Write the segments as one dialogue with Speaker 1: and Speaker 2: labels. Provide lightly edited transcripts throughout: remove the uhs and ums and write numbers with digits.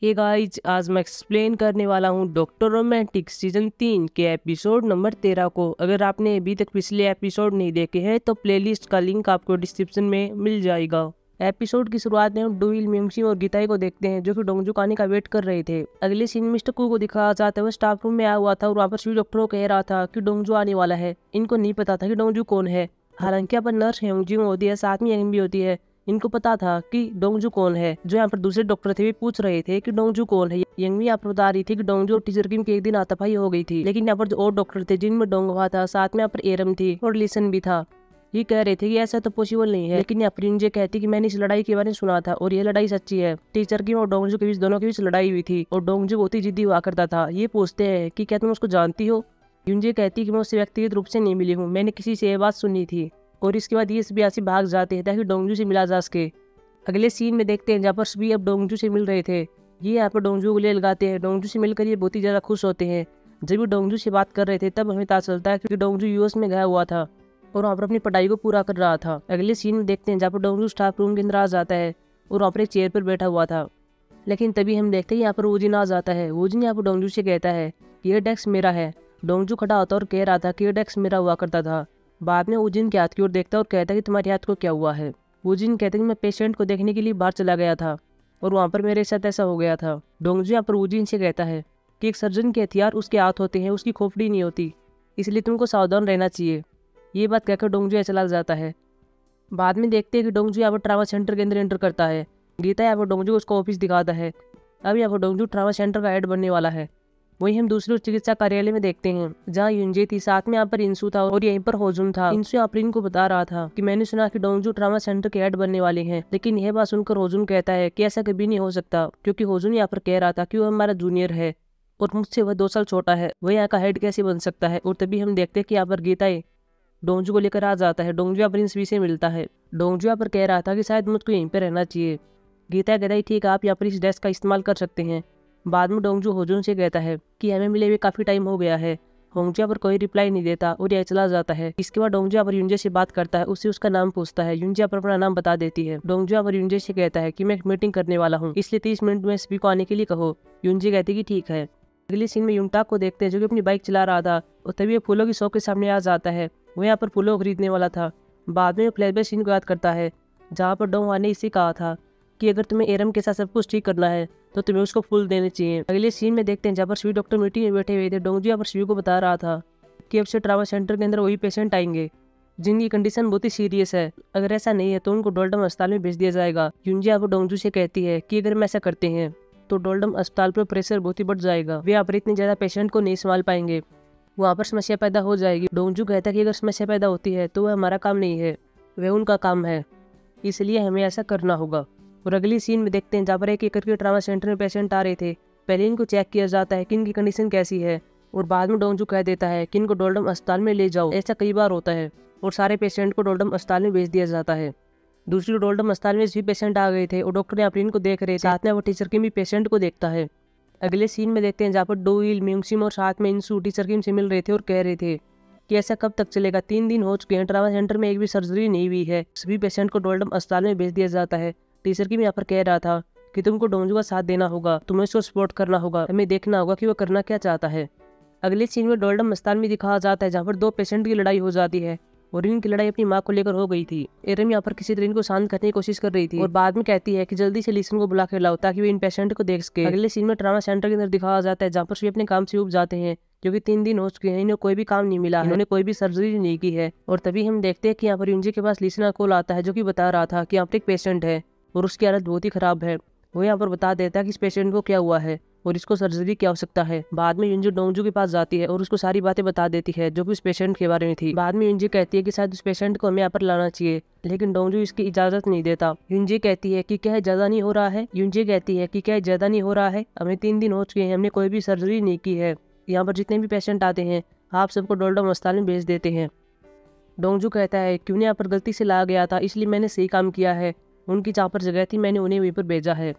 Speaker 1: Hey guys, आज मैं explain करने वाला हूँ डॉक्टर रोमांटिक सीजन 3 के एपिसोड नंबर 13 को। अगर आपने अभी तक पिछले एपिसोड नहीं देखे हैं तो प्लेलिस्ट का लिंक आपको डिस्क्रिप्शन में मिल जाएगा। एपिसोड की शुरुआत में हम डोइल, म्योंगसिन और गीताई को देखते हैं जो कि डोंगजूक आने का वेट कर रहे थे। अगले सीन मिस्टर कू को दिखाया जाता है, वो स्टाफ रूम में आया हुआ था और वहाँ पर सभी डॉक्टर को कह रहा था कि डोंगजू आने वाला है। इनको नहीं पता था कि डोंगजू कौन है। हालांकि यहाँ पर नर्स हेंगजिंग होती है, साथ में यंग भी होती है। इनको पता था कि डोंगजू कौन है। जो यहाँ पर दूसरे डॉक्टर थे वे पूछ रहे थे कि डोंगजू कौन है। यंग भी यहाँ पर बता रही थी कि डोंगजू और टीचर किम के एक दिन हाथापाई हो गई थी। लेकिन यहाँ पर जो और डॉक्टर थे जिनमें डोंगवा था, साथ में यहाँ पर एरम थी और लिसन भी था, ये कह रहे थे कि ऐसा तो पॉसिबल नहीं है। लेकिन यहाँ पर युंजे कहती कि मैंने इस लड़ाई के बारे में सुना था और ये लड़ाई सच्ची है। टीचर किम और डोंगजू के बीच, दोनों के बीच लड़ाई हुई थी और डोंगजू बहुत ही जिद्दी हुआ करता था। ये पूछते हैं कि क्या तुम उसको जानती हो। युंजे कहती कि मैं उससे व्यक्तिगत रूप से नहीं मिली हूँ, मैंने किसी से ये बात सुनी थी। और इसके बाद ये सभी यहाँ से भाग जाते हैं ताकि डोंगजू से मिला जा सके। अगले सीन में देखते हैं जहाँ पर सभी अब डोंगजू से मिल रहे थे। ये यहाँ पर डोंगजू को ले लगाते हैं। डोंगजू से मिलकर ये बहुत ही ज़्यादा खुश होते हैं। जब भी डोंगजू से बात कर रहे थे तब हमें पता चलता है कि डोंगजू यूएस में गया हुआ था और वहाँ पर अपनी पढ़ाई को पूरा कर रहा था। अगले सीन में देखते हैं जहाँ पर डोंगजू स्टाफ रूम के अंदर आ जाता है और वहाँ पर एक चेयर पर बैठा हुआ था। लेकिन तभी हम देखते हैं यहाँ पर वोजिन आ जाता है। वोजिन यहाँ पर डोंगजू से कहता है कि ये डेस्क मेरा है। डोंगजू खड़ा होता और कह रहा था कि ये डेस्क मेरा हुआ करता था। बाद में वोजिन के हाथ की ओर देखता और कहता है कि तुम्हारे हाथ को क्या हुआ है। वोजिन कहते हैं कि मैं पेशेंट को देखने के लिए बाहर चला गया था और वहाँ पर मेरे साथ ऐसा हो गया था। डोंगजू यहाँ पर वोजिन से कहता है कि एक सर्जन के हथियार उसके हाथ होते हैं, उसकी खोपड़ी नहीं होती, इसलिए तुमको सावधान रहना चाहिए। ये बात कहकर डोंगजू चला जाता है। बाद में देखते हैं कि डोंगजू यहाँ पर ट्रामा सेंटर के अंदर एंटर करता है। गीता यहाँ पर डोंगजू को उसका ऑफिस दिखाता है। अब यहाँ पर डोंगजू ट्रामा सेंटर का हेड बनने वाला है। वहीं हम दूसरे चिकित्सा कार्यालय में देखते हैं जहाँ युंजे थी, साथ में यहाँ पर इंसू था और यहीं पर होजुन था। इंसू यहाँ पर इनको बता रहा था कि मैंने सुना कि डोंगजू ट्रामा सेंटर के हेड बनने वाले हैं। लेकिन यह बात सुनकर होजुन कहता है कि ऐसा कभी नहीं हो सकता, क्योंकि होजुन यहाँ पर कह रहा था कि वो हमारा जूनियर है और मुझसे वह 2 साल छोटा है, वह यहाँ का हेड कैसे बन सकता है। और तभी हम देखते हैं कि यहाँ पर गीताई डोंगजू को लेकर आ जाता है। डोंगजू यहाँ पर इंसवी से मिलता है। डोंगजू यहाँ पर कह रहा था कि शायद मुझको यहीं पर रहना चाहिए। गीता कहता है ठीक है, आप यहाँ पर इस डेस्क का इस्तेमाल कर सकते हैं। बाद में डोंगजू होजुन से कहता है कि हमें मिले हुए काफी टाइम हो गया है। होंगजू यहाँ पर कोई रिप्लाई नहीं देता और यह चला जाता है। इसके बाद डोंगजू यहाँ पर युंजे से बात करता है, उससे उसका नाम पूछता है। युंजे यहाँ पर अपना नाम बता देती है। डोंगजू यहाँ पर युंजे से कहता है कि मैं एक मीटिंग करने वाला हूँ, इसलिए 30 मिनट में सभी को आने के लिए कहो। युंजे कहती कि ठीक है। अगले सीन में युंटाक को देखते हैं जो कि अपनी बाइक चला रहा था और तभी फूलों की शॉप के सामने आ जाता है। वो यहाँ पर फूलों को खरीदने वाला था। बाद में फ्लैशबैक सीन को याद करता है जहाँ पर डोंगवा ने इसे कहा था कि अगर तुम्हें एरम के साथ सब कुछ ठीक करना है तो तुम्हें उसको फूल देने चाहिए। अगले सीन में देखते हैं जहाँ पर सभी डॉक्टर मीटिंग में बैठे हुए थे। डोंगजू यहाँ पर सभी को बता रहा था कि अब से ट्रामा सेंटर के अंदर वही पेशेंट आएंगे जिनकी कंडीशन बहुत ही सीरियस है। अगर ऐसा नहीं है तो उनको डोल्डम अस्पताल में भेज दिया जाएगा। युंजे यहाँ पर डोंगजू से कहती है कि अगर हम ऐसा करते हैं तो डोल्डम अस्पताल पर प्रेशर बहुत ही बढ़ जाएगा, वे यहाँ पर इतने ज्यादा पेशेंट को नहीं संभाल पाएंगे, वहाँ पर समस्या पैदा हो जाएगी। डोंगजू कहता है कि अगर समस्या पैदा होती है तो वह हमारा काम नहीं है, वह उनका काम है, इसलिए हमें ऐसा करना होगा। और अगली सीन में देखते हैं जहाँ पर एक एक करके ट्रामा सेंटर में पेशेंट आ रहे थे। पहले इनको चेक किया जाता है कि इनकी कंडीशन कैसी है और बाद में डोंगजू कह देता है कि इनको डोल्डम अस्पताल में ले जाओ। ऐसा कई बार होता है और सारे पेशेंट को डोल्डम अस्पताल में भेज दिया जाता है। दूसरी डोल्डम अस्पताल में भी पेशेंट आ गए थे और डॉक्टर यहाँ पर इनको देख रहे थे, साथ में वो टीचर किम भी पेशेंट को देखता है। अगले सीन में देखते हैं जहाँ पर डोइल, म्योंगसिन और साथ में इंसू टीचर किम से मिल रहे थे और कह रहे थे कि ऐसा कब तक चलेगा, 3 दिन हो चुके हैं, ट्रामा सेंटर में एक भी सर्जरी नहीं हुई है, सभी पेशेंट को डोल्डम अस्पताल में भेज दिया जाता है। टीचर की भी यहाँ पर कह रहा था कि तुमको डोंगजू का साथ देना होगा, तुम्हें उसको सपोर्ट करना होगा, हमें देखना होगा कि वो करना क्या चाहता है। अगले सीन में डोल्डम अस्पताल में दिखाया जाता है जहाँ पर 2 पेशेंट की लड़ाई हो जाती है और इनकी लड़ाई अपनी माँ को लेकर हो गई थी। एरम यहाँ पर किसी तरह इनको शांत करने की कोशिश कर रही थी और बाद में कहती है कि जल्दी से लिसन को बुला कर लाओ ताकि वो इन पेशेंट को देख सके। अगले सीन में ट्रामा सेंटर के अंदर दिखाया जाता है जहाँ पर सभी अपने काम से उब जाते हैं, क्योंकि 3 दिन हो चुके हैं, इन्हें कोई भी काम नहीं मिला, इन्होंने कोई भी सर्जरी नहीं की है। और तभी हम देखते हैं कि यहाँ पर युंजे के पास लिसन का कॉल आता है जो कि बता रहा था कि यहाँ पर एक पेशेंट है और उसकी हालत बहुत ही खराब है। वो यहाँ पर बता देता है कि इस पेशेंट को क्या हुआ है और इसको सर्जरी की आवश्यकता है। बाद में युंजे डोंगजू के पास जाती है और उसको सारी बातें बता देती है जो कि उस पेशेंट के बारे में थी। बाद में युंजे कहती है कि शायद उस पेशेंट को हमें यहाँ पर लाना चाहिए, लेकिन डोंगजू इसकी इजाजत नहीं देता। युंजे कहती है कि क्या ज्यादा नहीं हो रहा है। युंजे कहती है कि क्या ज्यादा नहीं हो रहा है, हमें 3 दिन हो चुके हैं, हमने कोई भी सर्जरी नहीं की है, यहाँ पर जितने भी पेशेंट आते हैं आप सबको डोल्डम अस्पताल में भेज देते हैं। डोंगजू कहता है कि उन्हें यहाँ पर गलती से लाया गया था, इसलिए मैंने सही काम किया है, उनकी जहाँ पर जगह थी मैंने उन्हें वहीं पर भेजा है।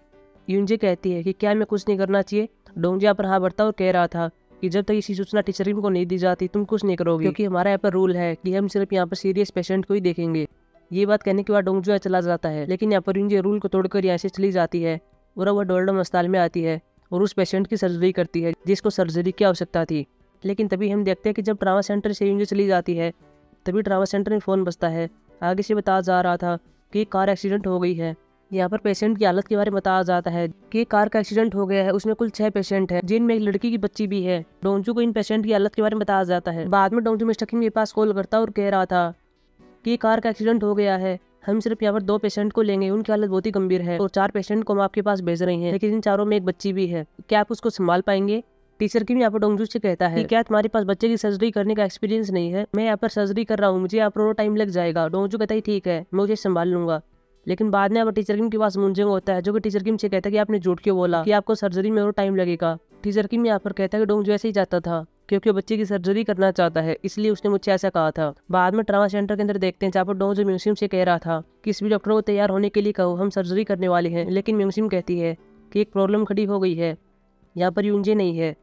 Speaker 1: युंजे कहती है कि क्या मैं कुछ नहीं करना चाहिए। डोंगजू यहाँ पर हाँ बढ़ता और कह रहा था कि जब तक इसी सूचना टीचर को नहीं दी जाती तुम कुछ नहीं करोगे, क्योंकि हमारा यहाँ पर रूल है कि हम सिर्फ यहाँ पर सीरियस पेशेंट को ही देखेंगे। ये बात कहने के बाद डोंगजू चला जाता है, लेकिन यहाँ पर युंजे रूल को तोड़कर यहाँ से चली जाती है और वह डोल्डम अस्पताल में आती है और उस पेशेंट की सर्जरी करती है जिसको सर्जरी की आवश्यकता थी। लेकिन तभी हम देखते हैं कि जब ट्रामा सेंटर से यूंजे चली जाती है तभी ट्रामा सेंटर में फ़ोन बजता है। आगे से बताया जा रहा था कि कार एक्सीडेंट हो गई है। यहाँ पर पेशेंट की हालत के बारे में बताया जाता है कि कार का एक्सीडेंट हो गया है। उसमें कुल 6 पेशेंट हैं जिनमें एक लड़की की बच्ची भी है। डोंजू को इन पेशेंट की हालत के बारे में बताया जाता है। बाद में डोंजू मिस्टर किम के पास कॉल करता और कह रहा था कि कार का एक्सीडेंट हो गया है, हम सिर्फ यहाँ पर 2 पेशेंट को लेंगे, उनकी हालत बहुत ही गंभीर है और 4 पेशेंट को हम आपके पास भेज रहे हैं, लेकिन इन चारों में एक बच्ची भी है, क्या आप उसको संभाल पाएंगे? टीचर किम यहाँ पर डोंजू से कहता है कि क्या तुम्हारे पास बच्चे की सर्जरी करने का एक्सपीरियंस नहीं है? मैं यहाँ पर सर्जरी कर रहा हूँ, मुझे यहाँ पर और टाइम लग जाएगा। डोंजू कहता है ठीक है, मैं उसे संभाल लूंगा। लेकिन बाद में यहाँ पर टीचर किम के पास मुंजिंग होता है जो कि टीचर किम से कहता है कि आपने झूठ क्यों बोला कि आपको सर्जरी में और टाइम लगेगा। टीचर किम यहाँ पर कहता है कि डोंजू ऐसे ही चाहता था क्योंकि वो बच्चे की सर्जरी करना चाहता है, इसलिए उसने मुझसे ऐसा कहा था। बाद में ट्रामा सेंटर के अंदर देखते हैं जहाँ पर डोंजू म्यूजियम से कह रहा था कि इस भी डॉक्टर को तैयार होने के लिए कहो, हम सर्जरी करने वाले हैं। लेकिन म्यूजियम कहती है कि एक प्रॉब्लम खड़ी हो गई है, यहाँ पर यूंजे नहीं है,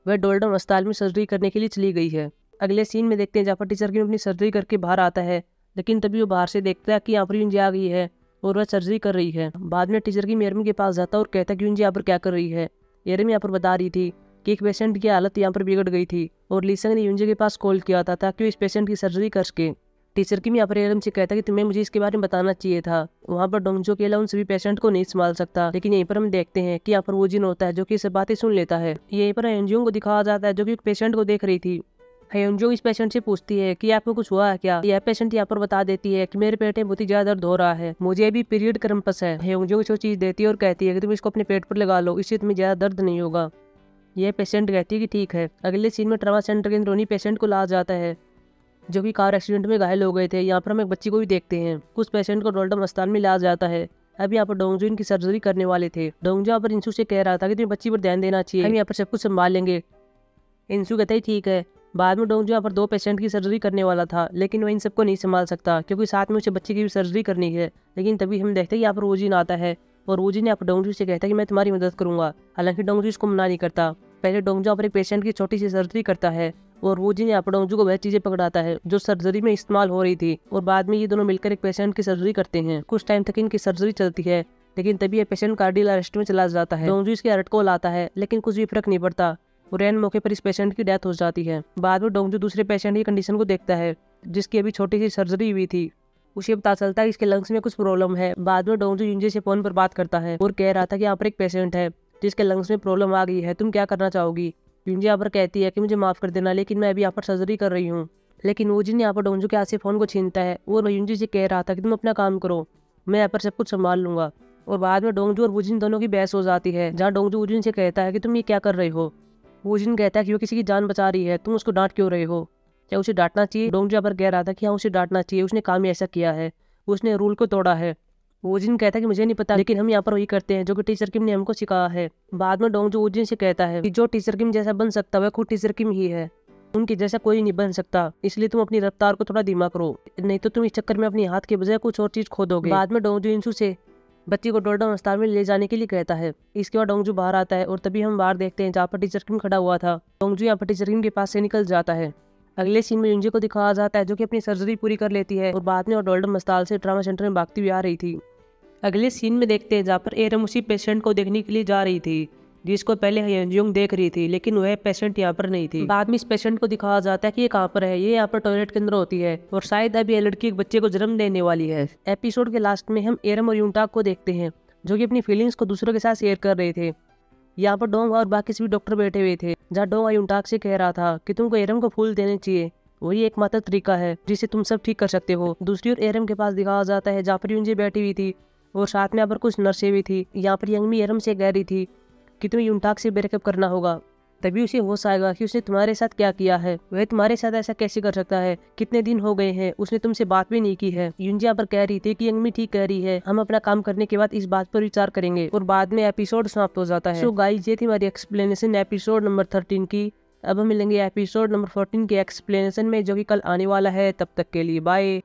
Speaker 1: वह डोल्डम अस्पताल में सर्जरी करने के लिए चली गई है। अगले सीन में देखते हैं जहाँ पर टीचर किम अपनी सर्जरी करके बाहर आता है, लेकिन तभी वो बाहर से देखता है कि यहाँ पर यूंजे आ गई है और वह सर्जरी कर रही है। बाद में टीचर किम एरमी के पास जाता है और कहता है कि यूंजे यहाँ पर क्या कर रही है। एरमी यहाँ पर बता रही थी कि एक पेशेंट की हालत यहाँ पर बिगड़ गई थी और लीसंग ने यूंजे के पास कॉल किया था ताकि वो इस पेशेंट की सर्जरी कर सके। टीचर किम यहाँ पर एरम से कहता है कि तुम्हें मुझे इसके बारे में बताना चाहिए था। वहाँ पर डोंजो अकेला उन सभी पेशेंट को नहीं संभाल सकता। लेकिन यहीं पर हम देखते हैं कि यहाँ पर वो जिन होता है जो कि सब बातें सुन लेता है। यहीं पर हेयोंजोंग को दिखाया जाता है जो कि एक पेशेंट को देख रही थी। हेयोंजोंग इस पेशेंट से पूछती है कि आपको कुछ हुआ है क्या? यह पेशेंट यहाँ पर बता देती है कि मेरे पेट में बहुत ही ज्यादा दर्द हो रहा है, मुझे अभी पीरियड क्रम्पस है। हेयोंजोंग जो चीज देती है और कहती है कि तुम इसको अपने पेट पर लगा लो, इससे तुम्हें ज्यादा दर्द नहीं होगा। यह पेशेंट कहती है कि ठीक है। अगले सीन में ट्रामा सेंटर के अंदर उन्हीं पेशेंट को लाया जाता है जो कि कार एक्सीडेंट में घायल हो गए थे। यहाँ पर हम एक बच्ची को भी देखते हैं। कुछ पेशेंट को डोल्डम अस्पताल में लाया जाता है। अब यहाँ पर डोंजू इनकी सर्जरी करने वाले थे। डोंजू यहाँ पर इंसू से कह रहा था कि तुम्हें बच्ची पर ध्यान देना चाहिए, हम यहाँ पर सब कुछ संभाल लेंगे। इंसू कहता है ठीक है। बाद में डोंजू यहाँ पर 2 पेशेंट की सर्जरी करने वाला था, लेकिन वह इन सबको नहीं संभाल सकता क्योंकि साथ में उसे बच्चे की भी सर्जरी करनी है। लेकिन तभी हम देखते हैं यहाँ पर वोजिन आता है और वोजिन यहाँ पर डोंजू से कहता है कि मैं तुम्हारी मदद करूंगा। हालांकि डोंजू इसको मना नहीं करता। पहले डोंजू यहाँ पर एक पेशेंट की छोटी सी सर्जरी करता है और वोजिन यहाँ पर डोंजू को वह चीजें पकड़ाता है जो सर्जरी में इस्तेमाल हो रही थी और बाद में ये दोनों मिलकर एक पेशेंट की सर्जरी करते हैं। कुछ टाइम तक इनकी सर्जरी चलती है, लेकिन तभी यह पेशेंट कार्डियल अरेस्ट में चला जाता है। डोंजू इसके अलर्ट कॉल आता है, लेकिन कुछ भी फर्क नहीं पड़ता और एन मौके पर इस पेशेंट की डेथ हो जाती है। बाद में डोंजू दूसरे पेशेंट की कंडीशन को देखता है जिसकी अभी छोटी सी सर्जरी हुई थी। उसे पता चलता है इसके लंग्स में कुछ प्रॉब्लम है। बाद में डोंजू यूंजे से फोन पर बात करता है और कह रहा था कि यहाँ पर एक पेशेंट है जिसके लंग्स में प्रॉब्लम आ गई है, तुम क्या करना चाहोगी? यूंजे यहाँ पर कहती है कि मुझे माफ कर देना, लेकिन मैं अभी यहाँ पर सर्जरी कर रही हूँ। लेकिन वोजिन यहाँ पर डोंजू के हाथ से फोन को छीनता है और यूंजे से कह रहा था कि तुम अपना काम करो, मैं यहाँ पर सब कुछ संभाल लूंगा। और बाद में डोंजू और वोजिन दोनों की बहस हो जाती है, जहाँ डोंजू वोजिन से कहता है कि तुम ये क्या कर रहे हो। वोजिन कहता है कि वो किसी की जान बचा रही है, तुम उसको डांट क्यों रहे हो? क्या उसे डांटना चाहिए? डोंजू यहाँ पर कह रहा था कि हाँ उसे डांटना चाहिए, उसने काम ही ऐसा किया है, उसने रूल को तोड़ा है। वोजिन कहता है कि मुझे नहीं पता, लेकिन हम यहाँ पर वही करते हैं जो कि टीचर किम ने हमको सिखाया है। बाद में डोंजू वोजिन से कहता है कि जो टीचर किम जैसा बन सकता है वह खुद टीचर किम ही है, उनकी जैसा कोई नहीं बन सकता, इसलिए तुम अपनी रफ्तार को थोड़ा धीमा करो, नहीं तो तुम इस चक्कर में अपनी हाथ के बजाय कुछ और चीज खो दोगे। बाद में डोंजू इंसू से बच्ची को डोल्डम अस्पताल में ले जाने के लिए कहता है। इसके बाद डोंजू बाहर आता है और तभी हम बाहर देखते हैं जहाँ पर टीचर किम खड़ा हुआ था। डोंजू यहाँ पर टीचर किम के पास से निकल जाता है। अगले सीन में यूंजे को दिखाया जाता है जो कि अपनी सर्जरी पूरी कर लेती है और बाद में वो डोल्डम अस्पताल से ट्रामा सेंटर में भागती हुई आ रही थी। अगले सीन में देखते हैं जहाँ पर एरम उसी पेशेंट को देखने के लिए जा रही थी जिसको पहले हेयोंजोंग देख रही थी, लेकिन वह पेशेंट यहाँ पर नहीं थी। बाद में इस पेशेंट को दिखाया जाता है कि ये कहाँ पर है, ये यहाँ पर टॉयलेट के अंदर होती है और शायद अभी ये लड़की एक बच्चे को जन्म देने वाली है। एपिसोड के लास्ट में हम एरम और यूंटाक को देखते हैं जो कि अपनी फीलिंग्स को दूसरों के साथ शेयर कर रहे थे। यहाँ पर डोंग और बाकी सभी डॉक्टर बैठे हुए थे, जहाँ डोंग यूंटाक से कह रहा था कि तुमको एरम को फूल देने चाहिए, वही एकमात्र तरीका है जिससे तुम सब ठीक कर सकते हो। दूसरी ओर एरम के पास दिखाया जाता है जहाँ पर यूंजे बैठी हुई थी और साथ में यहाँ पर कुछ नर्सें भी थी। यहाँ पर यंगमी एरम से कह रही थी कि तुम्हें यूंटाक से ब्रेकअप करना होगा, तभी उसे होश आएगा कि उसने तुम्हारे साथ क्या किया है, वह तुम्हारे साथ ऐसा कैसे कर सकता है, कितने दिन हो गए हैं उसने तुमसे बात भी नहीं की है। यूंजे यहाँ पर कह रही थी कि यंगमी ठीक कह रही है, हम अपना काम करने के बाद इस बात पर विचार करेंगे। और बाद में एपिसोड समाप्त हो जाता है। सो गाइस, ये थी हमारी एक्सप्लेनेशन एपिसोड नंबर 13 की। अब हम मिलेंगे एपिसोड नंबर 14 के एक्सप्लेनेशन में जो कि कल आने वाला है। तब तक के लिए बाय।